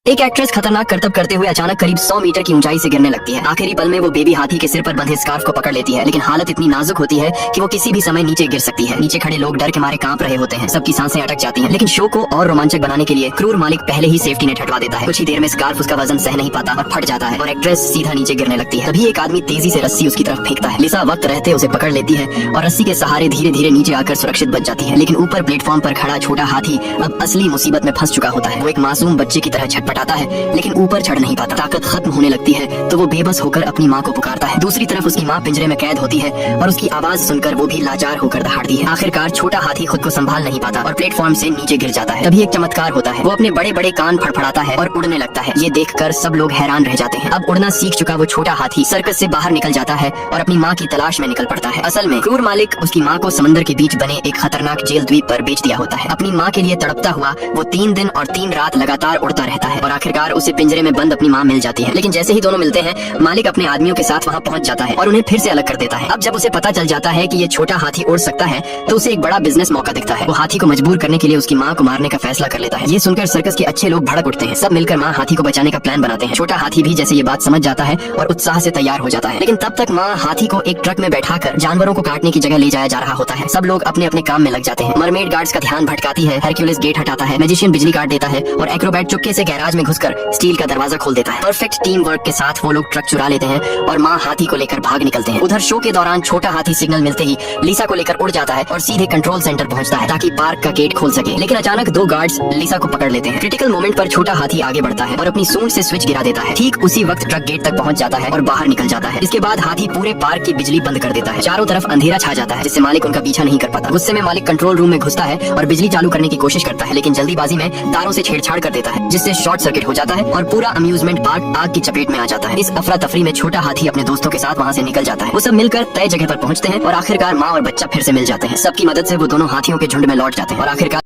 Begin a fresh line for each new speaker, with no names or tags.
एक एक्ट्रेस खतरनाक करतब करते हुए अचानक करीब 100 मीटर की ऊंचाई से गिरने लगती है। आखिरी पल में वो बेबी हाथी के सिर पर बंधे स्कार्फ को पकड़ लेती है, लेकिन हालत इतनी नाजुक होती है कि वो किसी भी समय नीचे गिर सकती है। नीचे खड़े लोग डर के मारे कांप रहे होते हैं, सबकी सांसें अटक जाती हैं। लेकिन शो को और रोमांचक बनाने के लिए क्रूर मालिक पहले ही सेफ्टी नेट हटवा देता है। कुछ ही देर में स्कार्फ उसका वजन सह नहीं पाता और फट जाता है और एक्ट्रेस सीधा नीचे गिरने लगती है। तभी एक आदमी तेजी से रस्सी उसकी तरफ फेंकता है। लिसा वक्त रहते उसे पकड़ लेती है और रस्सी के सहारे धीरे धीरे नीचे आकर सुरक्षित बच जाती है। लेकिन ऊपर प्लेटफॉर्म पर खड़ा छोटा हाथी अब असली मुसीबत में फंस चुका होता है। वो एक मासूम बच्चे की तरह छटपटाता है, लेकिन ऊपर चढ़ नहीं पाता। ताकत खत्म होने लगती है तो वो बेबस होकर अपनी माँ को पुकारता है। दूसरी तरफ उसकी माँ पिंजरे में कैद होती है और उसकी आवाज सुनकर वो भी लाचार होकर दहाड़ती है। आखिरकार छोटा हाथी खुद को संभाल नहीं पाता और प्लेटफॉर्म से नीचे गिर जाता है। तभी एक चमत्कार होता है, वो अपने बड़े बड़े कान फड़फड़ाता है और उड़ने लगता है। ये देखकर सब लोग हैरान रह जाते हैं। अब उड़ना सीख चुका वो छोटा हाथी सर्कस से बाहर निकल जाता है और अपनी माँ की तलाश में निकल पड़ता है। असल में क्रूर मालिक उसकी माँ को समंदर के बीच बने एक खतरनाक जेल द्वीप पर बेच दिया होता है। अपनी माँ के लिए तड़पता हुआ वो 3 दिन और 3 रात लगातार उड़ता रहता है और आखिरकार उसे पिंजरे में बंद अपनी माँ मिल जाती है। लेकिन जैसे ही दोनों मिलते हैं, मालिक अपने आदमियों के साथ वहाँ पहुँच जाता है और उन्हें फिर से अलग कर देता है। अब जब उसे पता चल जाता है कि ये छोटा हाथी उड़ सकता है तो उसे एक बड़ा बिजनेस मौका दिखता है। वो हाथी को मजबूर करने के लिए उसकी माँ को मारने का फैसला कर लेता है। ये सुनकर सर्कस के अच्छे लोग भड़क उठते हैं। सब मिलकर माँ हाथी को बचाने का प्लान बनाते हैं। छोटा हाथी भी जैसे ये बात समझ जाता है और उत्साह से तैयार हो जाता है। लेकिन तब तक माँ हाथी को एक ट्रक में बैठाकर जानवरों को काटने की जगह ले जाया जा रहा होता है। सब लोग अपने अपने काम में लग जाते हैं। मरमेड गार्ड्स का ध्यान भटकाती है, हरक्यूलिस गेट हटाता है, मैजिशियन बिजली काट देता है और एक्रोबैट चुपके से गैराज में घुसकर स्टील का दरवाजा खोल देता है। परफेक्ट टीम वर्क के साथ वो लोग ट्रक चुरा लेते हैं और माँ हाथी को लेकर भाग निकलते हैं। उधर शो के दौरान छोटा हाथी सिग्नल मिलते ही लिसा को लेकर उड़ जाता है और सीधे कंट्रोल सेंटर पहुंचता है ताकि पार्क का गेट खोल सके। लेकिन अचानक 2 गार्ड्स लिसा को पकड़ लेते हैं। क्रिटिकल मोमेंट पर छोटा हाथी आगे बढ़ता है और अपनी सूंड से स्विच गिरा देता है। ठीक उसी वक्त ट्रक गेट तक पहुंच जाता है और बाहर निकल जाता है। इसके बाद हाथी पूरे पार्क की बिजली बंद कर देता है। चारों तरफ अंधेरा छा जाता है, जिससे मालिक उनका पीछा नहीं कर पाता। गुस्से में मालिक कंट्रोल रूम में घुसता है और बिजली चालू करने की कोशिश करता है, लेकिन जल्दीबाजी में तारों से छेड़छाड़ कर देता है, जिससे शॉर्ट सर्किट हो जाता है और पूरा अम्यूजमेंट पार्क आग की चपेट में आ जाता है। इस अफरा तफरी में छोटा हाथी अपने दोस्तों के साथ वहाँ से निकल जाता है। वो सब मिलकर तय जगह पर पहुँचते हैं और आखिरकार माँ और बच्चा फिर से मिल जाते हैं। सबकी मदद से वो दोनों हाथियों के झुंड में लौट जाते हैं और आखिरकार